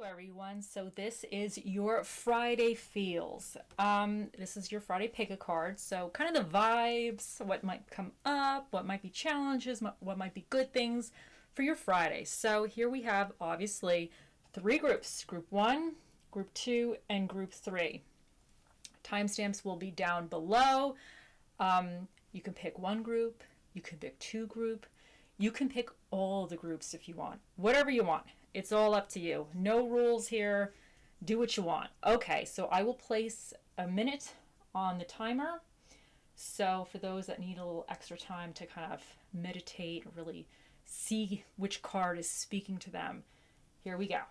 everyone. So this is your Friday feels. This is your Friday pick a card. So kind of the vibes, what might come up, what might be challenges, what might be good things for your Friday. So here we have obviously three groups: Group 1, Group 2, and Group 3. Timestamps will be down below. You can pick one group, you can pick two group, you can pick all the groups if you want. Whatever you want. It's all up to you. No rules here. Do what you want. Okay, so I will place a minute on the timer. So for those that need a little extra time to kind of meditate, really see which card is speaking to them, here we go.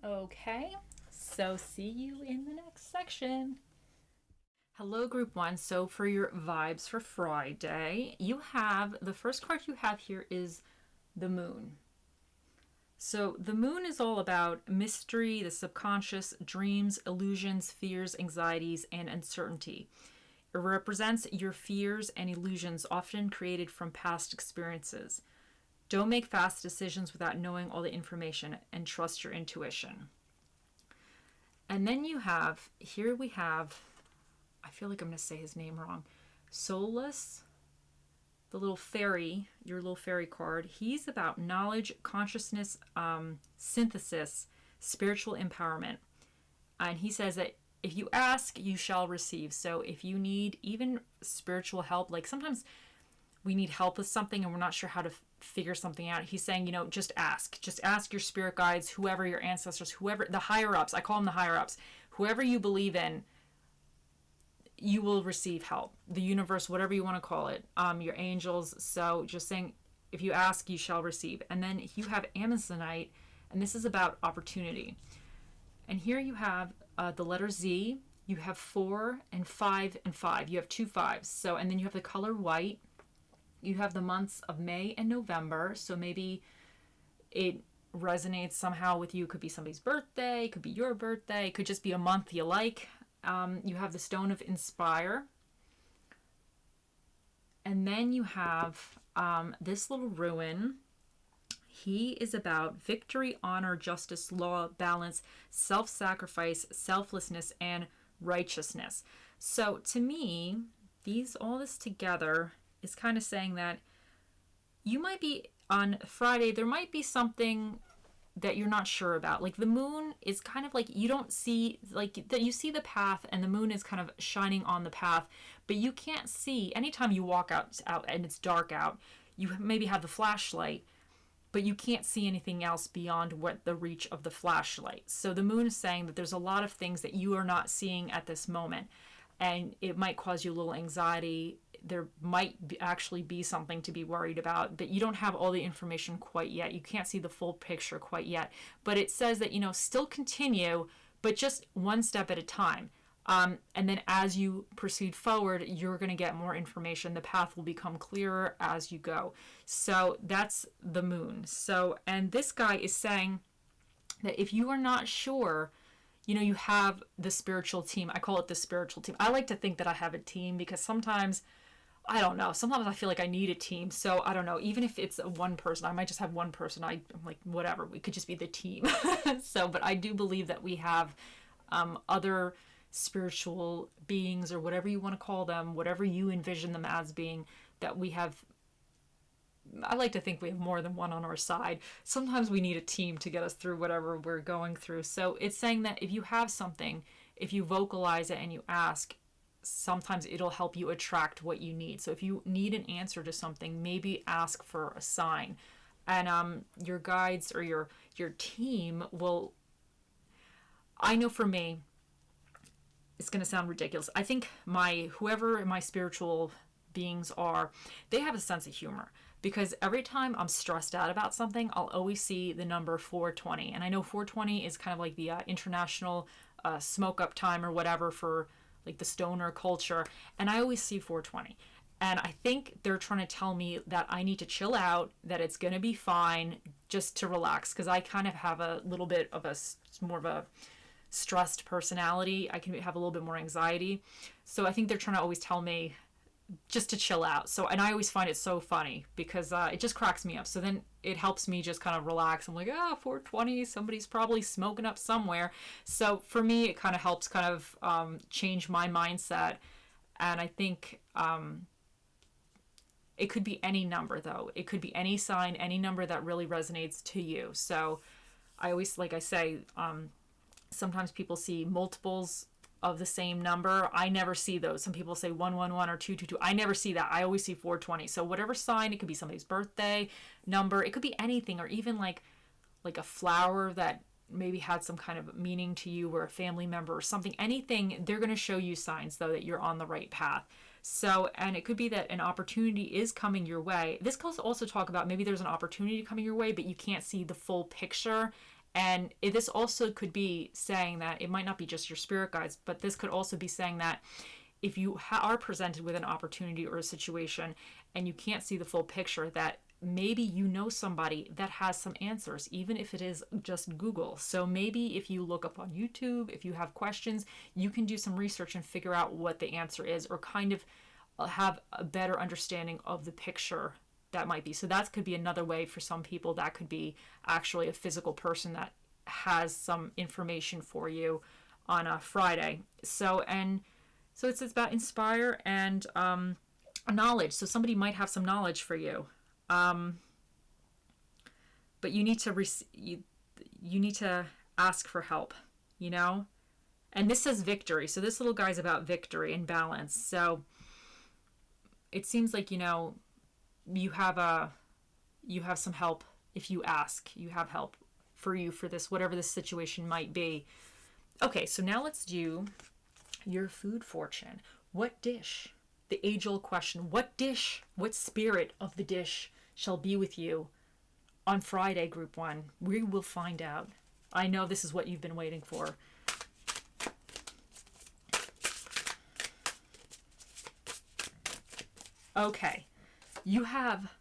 Okay, so see you in the next section. Hello, Group 1. So for your vibes for Friday, you have, the first card you have here is the Moon. So the Moon is all about mystery, the subconscious, dreams, illusions, fears, anxieties, and uncertainty. It represents your fears and illusions often created from past experiences. Don't make fast decisions without knowing all the information and trust your intuition. And then you have, here we have, I feel like I'm going to say his name wrong, Solus, the little fairy, your little fairy card. He's about knowledge, consciousness, synthesis, spiritual empowerment. And he says that if you ask, you shall receive. So if you need even spiritual help, like sometimes we need help with something and we're not sure how to figure something out. He's saying, just ask. Just ask your spirit guides, whoever, your ancestors, whoever, the higher ups. I call them the higher ups. Whoever you believe in, you will receive help. The universe, whatever you want to call it, your angels. So just saying, if you ask, you shall receive. And then you have Amazonite, and this is about opportunity. And here you have the letter Z. You have 4 and 5 and 5. You have 2 5s. So, and then you have the color white. You have the months of May and November, so maybe it resonates somehow with you. It could be somebody's birthday, it could be your birthday, it could just be a month you like. You have the Stone of Inspire. And then you have this little ruin. He is about victory, honor, justice, law, balance, self-sacrifice, selflessness, and righteousness. So to me, all this together is kind of saying that you might be on Friday, there might be something that you're not sure about. Like the moon is kind of like you don't see, like that you see the path and the moon is kind of shining on the path, but you can't see. Anytime you walk out and it's dark out, you maybe have the flashlight, but you can't see anything else beyond what the reach of the flashlight. So the moon is saying that there's a lot of things that you are not seeing at this moment, and it might cause you a little anxiety. There might actually be something to be worried about, but you don't have all the information quite yet. You can't see the full picture quite yet. But it says that, still continue, but just one step at a time. And then as you proceed forward, you're going to get more information. The path will become clearer as you go. So that's the moon. So, and this guy is saying that if you are not sure, you have the spiritual team. I call it the spiritual team. I like to think that I have a team because sometimes, I don't know, sometimes I feel like I need a team. So I don't know, even if it's one person, I might just have one person. I'm like, whatever, we could just be the team. But I do believe that we have other spiritual beings, or whatever you want to call them, whatever you envision them as being, that we have, I like to think we have more than one on our side. Sometimes we need a team to get us through whatever we're going through. So it's saying that if you have something, if you vocalize it and you ask, sometimes it'll help you attract what you need. So if you need an answer to something, maybe ask for a sign. And your guides or your team will, I know for me, it's going to sound ridiculous. I think whoever my spiritual beings are, they have a sense of humor, because every time I'm stressed out about something, I'll always see the number 420. And I know 420 is kind of like the international smoke up time or whatever for like the stoner culture. And I always see 420. And I think they're trying to tell me that I need to chill out, that it's going to be fine, just to relax. Because I kind of have a little bit of more of a stressed personality. I can have a little bit more anxiety. So I think they're trying to always tell me just to chill out. So, and I always find it so funny because it just cracks me up. So then it helps me just kind of relax. I'm like, 420, somebody's probably smoking up somewhere. So for me, it kind of helps kind of change my mindset. And I think it could be any number, though. It could be any sign, any number that really resonates to you. So I always, like I say, sometimes people see multiples of the same number. I never see those. Some people say 111 or 222. I never see that. I always see 420. So whatever sign, it could be somebody's birthday number. It could be anything, or even like a flower that maybe had some kind of meaning to you, or a family member or something. Anything, they're going to show you signs, though, that you're on the right path. So, and it could be that an opportunity is coming your way. This could also talk about maybe there's an opportunity coming your way, but you can't see the full picture. And this also could be saying that it might not be just your spirit guides, but this could also be saying that if you are presented with an opportunity or a situation and you can't see the full picture, that maybe you know somebody that has some answers, even if it is just Google. So maybe if you look up on YouTube, if you have questions, you can do some research and figure out what the answer is, or kind of have a better understanding of the picture that might be. So that could be another way for some people. That could be actually a physical person that has some information for you on a Friday. So it's about inspire and knowledge. So somebody might have some knowledge for you. But you need to you need to ask for help, you know? And this says victory. So this little guy's about victory and balance. So it seems like, you know, you have some help. If you ask, you have help for you for this, whatever this situation might be. Okay, so now let's do your food fortune. What dish? The age-old question. What dish, what spirit of the dish shall be with you on Friday, Group 1? We will find out. I know this is what you've been waiting for. Okay, you have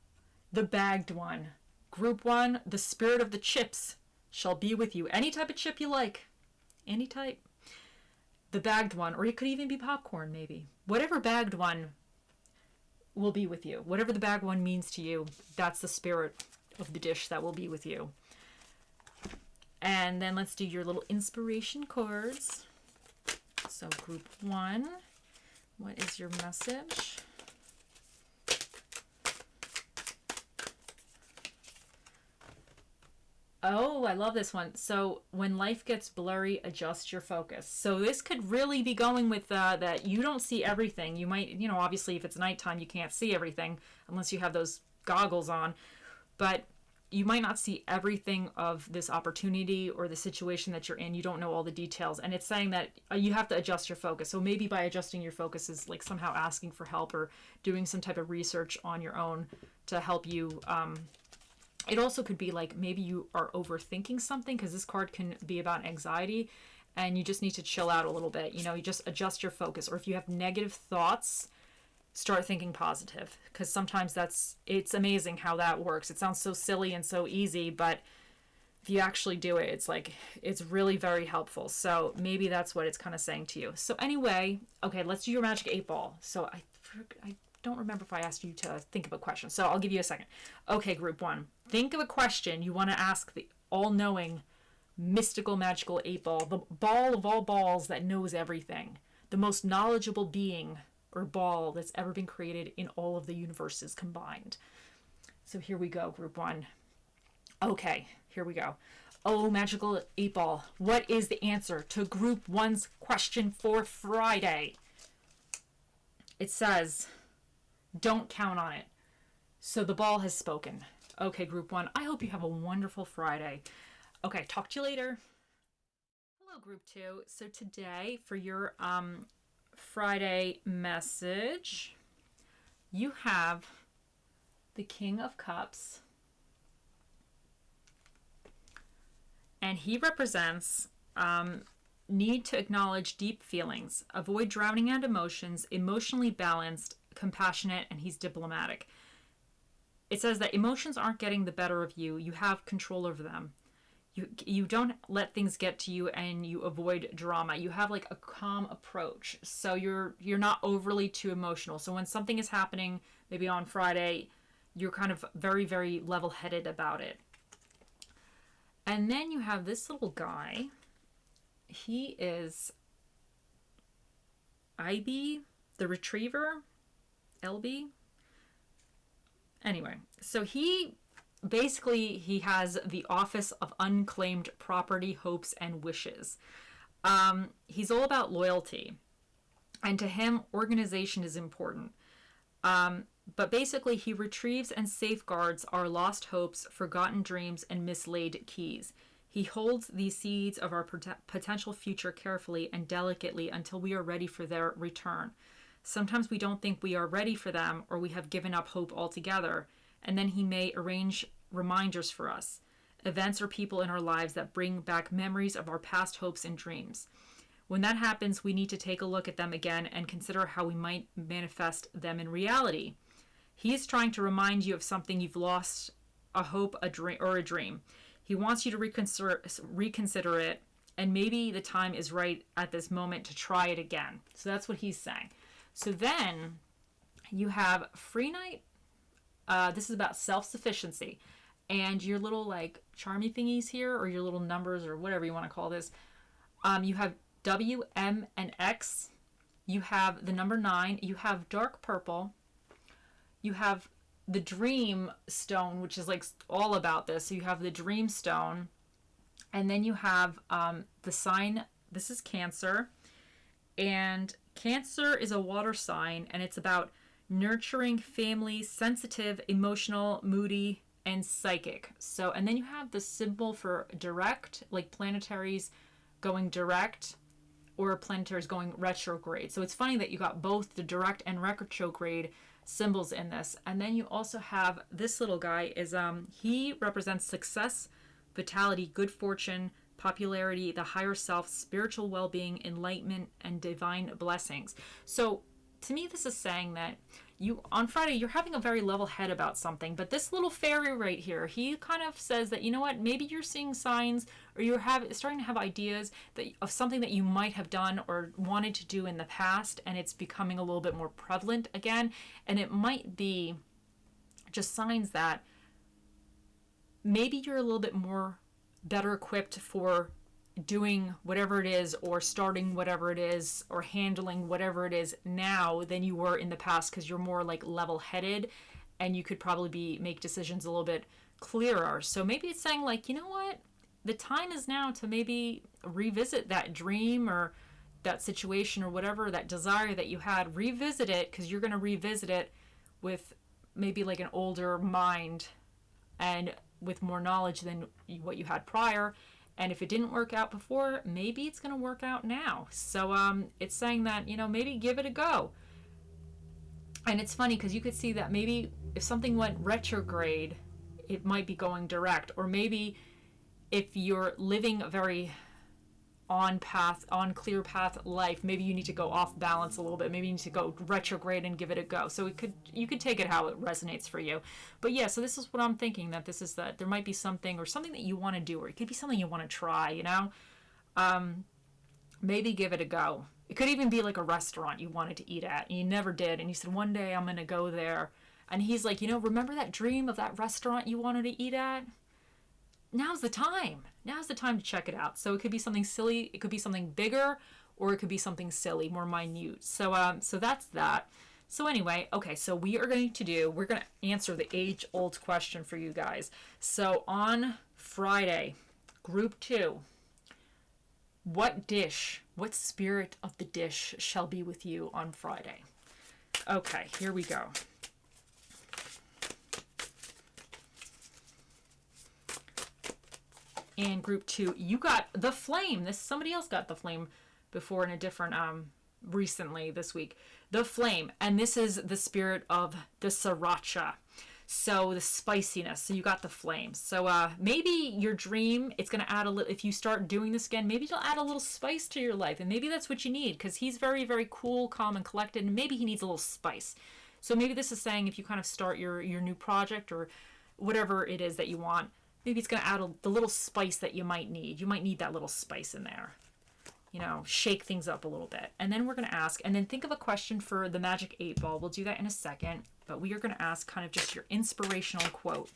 the bagged one. Group 1, the spirit of the chips shall be with you. Any type of chip you like. Any type. The bagged one, or it could even be popcorn, maybe. Whatever bagged one will be with you. Whatever the bagged one means to you, that's the spirit of the dish that will be with you. And then let's do your little inspiration cards. So Group 1, what is your message? Oh, I love this one. So when life gets blurry, adjust your focus. So this could really be going with that you don't see everything. You might, you know, obviously if it's nighttime, you can't see everything unless you have those goggles on. But you might not see everything of this opportunity or the situation that you're in. You don't know all the details. And it's saying that you have to adjust your focus. So maybe by adjusting your focus is like somehow asking for help or doing some type of research on your own to help you. It also could be like maybe you are overthinking something, because this card can be about anxiety and you just need to chill out a little bit. You know, you just adjust your focus. Or if you have negative thoughts, start thinking positive, because sometimes it's amazing how that works. It sounds so silly and so easy, but if you actually do it, it's like, it's really very helpful. So maybe that's what it's kind of saying to you. So anyway, okay, let's do your magic 8 ball. So I don't remember if I asked you to think of a question, so I'll give you a second. Okay, Group 1, think of a question you want to ask the all-knowing, mystical, magical 8 ball, the ball of all balls that knows everything, the most knowledgeable being or ball that's ever been created in all of the universes combined. So here we go, group one. Okay, here we go. Oh, magical 8-ball, what is the answer to group one's question for Friday? It says, don't count on it. So the ball has spoken. Okay, group one, I hope you have a wonderful Friday. Okay, talk to you later. Hello, group two. So today, for your Friday message, you have the King of Cups. And he represents need to acknowledge deep feelings, avoid drowning out emotions, emotionally balanced, compassionate, and he's diplomatic. It says that emotions aren't getting the better of you. You have control over them. You don't let things get to you, and you avoid drama. You have like a calm approach. So you're not overly too emotional. So when something is happening, maybe on Friday, you're kind of very, very level-headed about it. And then you have this little guy. He is IB, the retriever, LB. Anyway, so he has the office of unclaimed property, hopes, and wishes. He's all about loyalty. And to him, organization is important. But basically, he retrieves and safeguards our lost hopes, forgotten dreams, and mislaid keys. He holds these seeds of our potential future carefully and delicately until we are ready for their return. Sometimes we don't think we are ready for them, or we have given up hope altogether, and then he may arrange reminders for us, events or people in our lives that bring back memories of our past hopes and dreams. When that happens, we need to take a look at them again and consider how we might manifest them in reality. He is trying to remind you of something you've lost, a hope, a dream. He wants you to reconsider it, and maybe the time is right at this moment to try it again. So that's what he's saying. So then you have Free Night. This is about self-sufficiency. And your little like charmy thingies here, or your little numbers, or whatever you want to call this. You have W, M, and X. You have the number 9. You have dark purple. You have the dream stone, which is like all about this. So you have the dream stone. And then you have the sign. This is Cancer. And Cancer is a water sign, and it's about nurturing, family, sensitive, emotional, moody, and psychic. So, and then you have the symbol for direct, like planetaries going direct, or planetaries going retrograde. So it's funny that you got both the direct and retrograde symbols in this. And then you also have this little guy is he represents success, vitality, good fortune, popularity, the higher self, spiritual well-being, enlightenment, and divine blessings. So to me, this is saying that you on Friday, you're having a very level head about something, but this little fairy right here, he kind of says that, you know what, maybe you're seeing signs, or you're starting to have ideas of something that you might have done or wanted to do in the past, and it's becoming a little bit more prevalent again. And it might be just signs that maybe you're a little bit more better equipped for doing whatever it is, or starting whatever it is, or handling whatever it is now than you were in the past, because you're more like level-headed and you could probably make decisions a little bit clearer. So maybe it's saying like, you know what, the time is now to maybe revisit that dream or that situation or whatever, that desire that you had. Revisit it, because you're going to revisit it with maybe like an older mind and with more knowledge than what you had prior. And if it didn't work out before, maybe it's going to work out now. So it's saying that, you know, maybe give it a go. And it's funny because you could see that maybe if something went retrograde, it might be going direct. Or maybe if you're living a very on clear path life, maybe you need to go off balance a little bit. Maybe you need to go retrograde and give it a go. So you could take it how it resonates for you. But yeah, so this is what I'm thinking, that this is that there might be something that you want to do, or it could be something you want to try, you know? Maybe give it a go. It could even be like a restaurant you wanted to eat at and you never did, and you said, one day I'm going to go there. And he's like, you know, remember that dream of that restaurant you wanted to eat at? Now's the time. Now's the time to check it out. So it could be something silly. It could be something bigger, or it could be something silly, more minute. So that's that. So anyway, okay, so we're going to answer the age-old question for you guys. So on Friday, group 2, what spirit of the dish shall be with you on Friday? Okay, here we go. And group 2, you got the flame. Somebody else got the flame before in a different recently this week. The flame, and this is the spirit of the sriracha. So the spiciness. So you got the flame. So maybe your dream, it's going to add a little, if you start doing this again, maybe it'll add a little spice to your life. And maybe that's what you need, because he's very, very cool, calm, and collected. And maybe he needs a little spice. So maybe this is saying if you kind of start your new project or whatever it is that you want, maybe it's going to add the little spice that you might need. You might need that little spice in there. You know, shake things up a little bit. And then we're going to ask, and then think of a question for the Magic 8 Ball. We'll do that in a second. But we are going to ask kind of just your inspirational quote.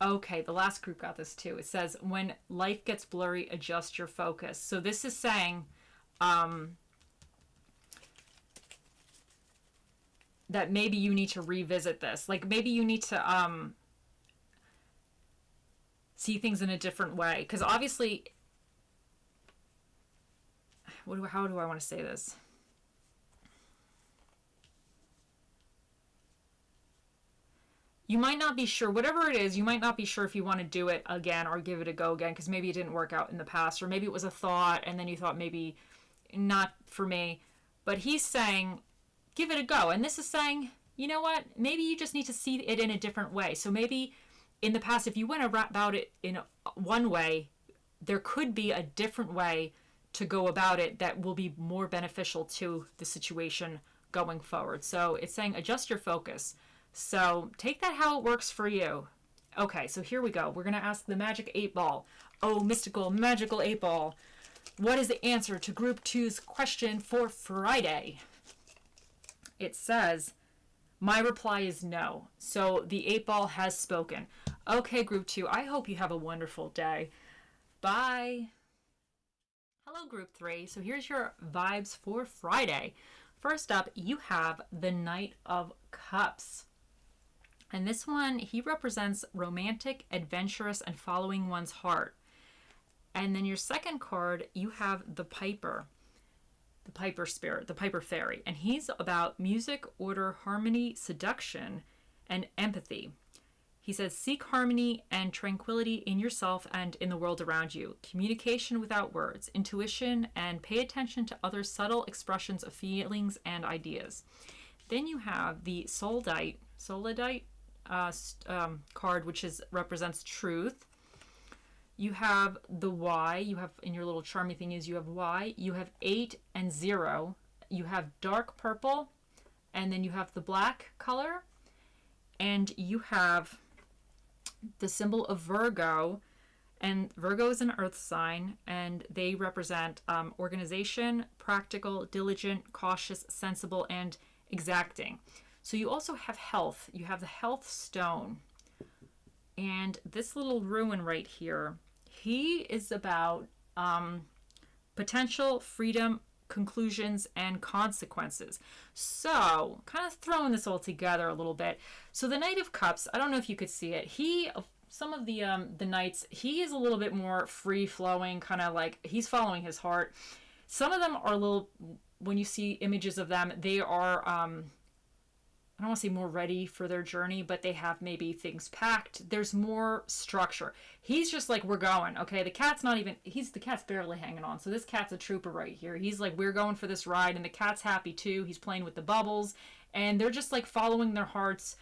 Okay, the last group got this too. It says, when life gets blurry, adjust your focus. So this is saying that maybe you need to revisit this. Like maybe you need to see things in a different way. Because obviously, how do I want to say this? You might not be sure, whatever it is, you might not be sure if you want to do it again or give it a go again, because maybe it didn't work out in the past, or maybe it was a thought and then you thought maybe not for me. But he's saying, give it a go. And this is saying, you know what, maybe you just need to see it in a different way. So maybe in the past, if you went about it in one way, there could be a different way to go about it that will be more beneficial to the situation going forward. So it's saying adjust your focus. So take that how it works for you. Okay, so here we go. We're going to ask the Magic 8 Ball. Oh, mystical, magical 8 Ball. What is the answer to Group 2's question for Friday? It says, my reply is no. So the 8 Ball has spoken. Okay, Group 2, I hope you have a wonderful day. Bye. Hello, Group 3. So here's your vibes for Friday. First up, you have the Knight of Cups. And this one, he represents romantic, adventurous, and following one's heart. And then your second card, you have the Piper spirit, the Piper fairy. And he's about music, order, harmony, seduction, and empathy. He says, seek harmony and tranquility in yourself and in the world around you. Communication without words, intuition, and pay attention to other subtle expressions of feelings and ideas. Then you have the Soulidite card, which represents truth. You have the Y. You have, in your little charming thing is you have Y. You have 8 and 0. You have dark purple. And then you have the black color. And you have the symbol of Virgo. And Virgo is an earth sign. And they represent organization, practical, diligent, cautious, sensible, and exacting. So you also have health. You have the health stone. And this little ruin right here, he is about potential, freedom, conclusions, and consequences. So kind of throwing this all together a little bit. So the Knight of Cups, I don't know if you could see it. Some of the knights, he is a little bit more free flowing, kind of like he's following his heart. Some of them are a little, when you see images of them, they are, I don't want to say more ready for their journey, but they have maybe things packed. There's more structure. He's just like, we're going. Okay, the cat's barely hanging on. So this cat's a trooper right here. He's like, we're going for this ride, and the cat's happy too. He's playing with the bubbles, and they're just like following their hearts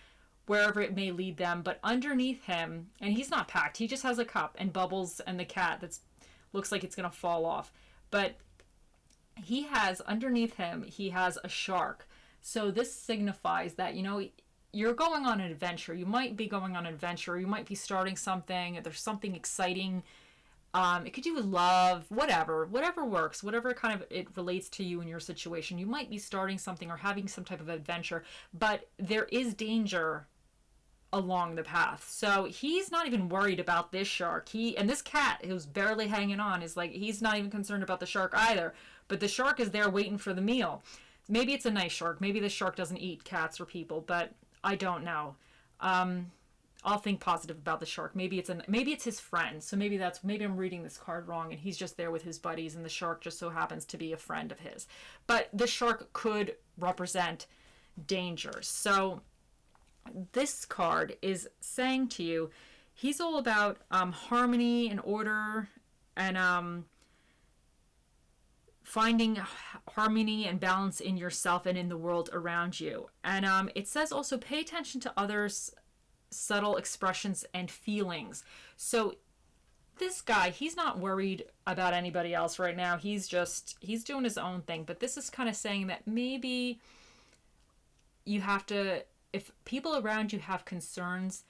wherever it may lead them. But underneath him, and he's not packed. He just has a cup and bubbles and the cat that's looks like it's gonna fall off. But he has underneath him, he has a shark. So this signifies that, you're going on an adventure. You might be going on an adventure. You might be starting something. There's something exciting It could do with love, whatever works, whatever kind of it relates to you in your situation. You might be starting something or having some type of adventure, but there is danger along the path. So he's not even worried about this shark. And this cat who's barely hanging on is like, he's not even concerned about the shark either. But the shark is there waiting for the meal. Maybe it's a nice shark. Maybe the shark doesn't eat cats or people, but I don't know. I'll think positive about the shark. Maybe it's his friend. So maybe I'm reading this card wrong and he's just there with his buddies and the shark just so happens to be a friend of his. But the shark could represent danger. So this card is saying to you, he's all about harmony and order and finding harmony and balance in yourself and in the world around you. And it says also pay attention to others' subtle expressions and feelings. So this guy, he's not worried about anybody else right now. He's doing his own thing. But this is kind of saying that maybe you have to, if people around you have concerns,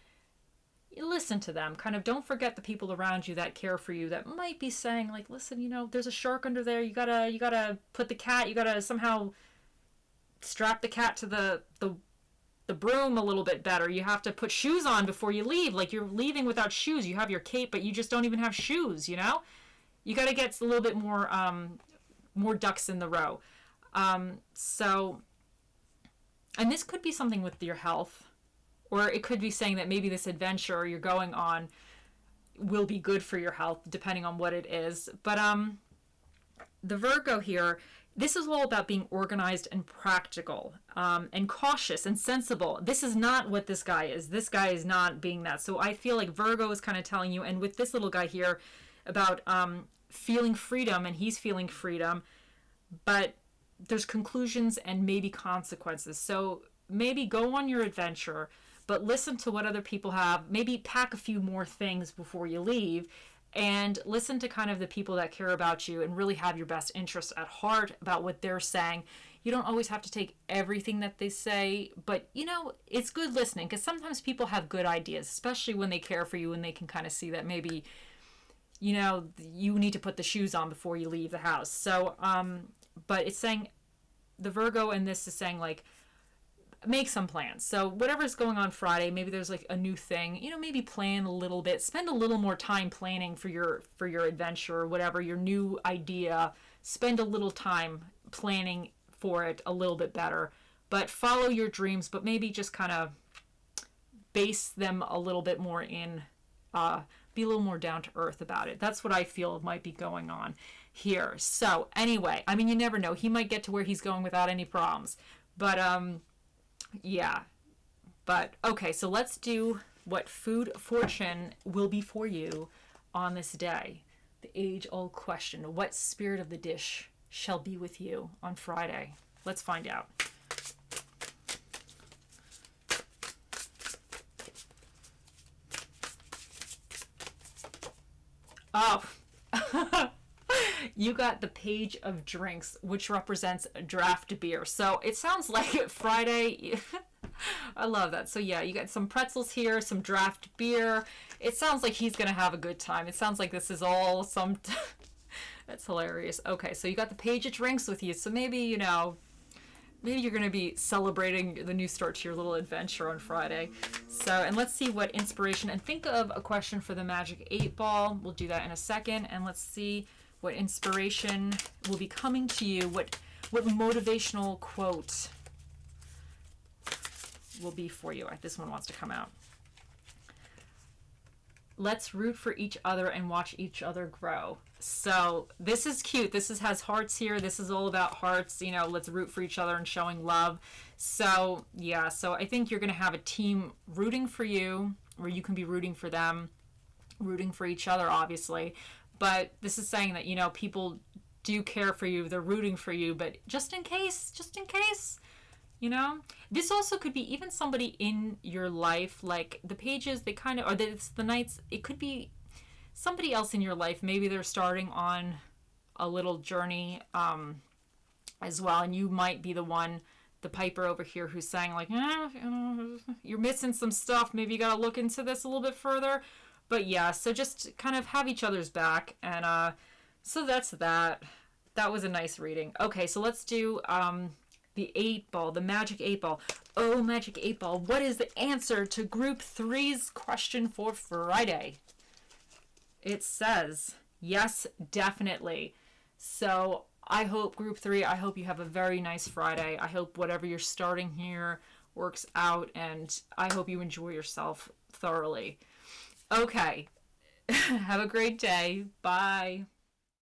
you listen to them. Kind of don't forget the people around you that care for you that might be saying like, listen, there's a shark under there. You gotta put the cat, you gotta somehow strap the cat to the broom a little bit better. You have to put shoes on before you leave. Like you're leaving without shoes. You have your cape, but you just don't even have shoes, You got to get a little bit more ducks in the row. So, and this could be something with your health, or it could be saying that maybe this adventure you're going on will be good for your health, depending on what it is. But the Virgo here, this is all about being organized and practical and cautious and sensible. This is not what this guy is. This guy is not being that. So I feel like Virgo is kind of telling you, and with this little guy here, about feeling freedom, and he's feeling freedom, but there's conclusions and maybe consequences. So maybe go on your adventure, but listen to what other people have. Maybe pack a few more things before you leave, and listen to kind of the people that care about you and really have your best interests at heart about what they're saying. You don't always have to take everything that they say, but it's good listening, because sometimes people have good ideas, especially when they care for you and they can kind of see that maybe, you need to put the shoes on before you leave the house. So, but it's saying, the Virgo in this is saying like, make some plans. So whatever's going on Friday, maybe there's like a new thing, maybe plan a little bit, spend a little more time planning for your adventure or whatever, your new idea, spend a little time planning for it a little bit better, but follow your dreams, but maybe just kind of base them a little bit more in, be a little more down to earth about it. That's what I feel might be going on here. So anyway, you never know. He might get to where he's going without any problems, but, yeah, but okay, so let's do what food fortune will be for you on this day. The age-old question, what spirit of the dish shall be with you on Friday? Let's find out. Oh, you got the Page of Drinks, which represents draft beer. So it sounds like Friday. I love that. So yeah, you got some pretzels here, some draft beer. It sounds like he's going to have a good time. It sounds like this is all some... That's hilarious. Okay, so you got the Page of Drinks with you. So maybe, maybe you're going to be celebrating the new start to your little adventure on Friday. So, and let's see what inspiration, and think of a question for the Magic 8 Ball. We'll do that in a second. And let's see what inspiration will be coming to you. What motivational quote will be for you. This one wants to come out. Let's root for each other and watch each other grow. So this is cute. This has hearts here. This is all about hearts. Let's root for each other and showing love. So yeah, so I think you're going to have a team rooting for you, or you can be rooting for them, rooting for each other, obviously. But this is saying that, people do care for you. They're rooting for you, but just in case, This also could be even somebody in your life, like the pages, they kind of, or it's the Knights, it could be somebody else in your life. Maybe they're starting on a little journey as well, and you might be the one, the piper over here, who's saying like, you're missing some stuff. Maybe you got to look into this a little bit further. But yeah, so just kind of have each other's back. And so that's that. That was a nice reading. Okay, so let's do the 8 ball, the magic 8 ball. Oh, magic 8 ball, what is the answer to group 3's question for Friday? It says, yes, definitely. So I hope group 3, I hope you have a very nice Friday. I hope whatever you're starting here works out, and I hope you enjoy yourself thoroughly. Okay. Have a great day. Bye.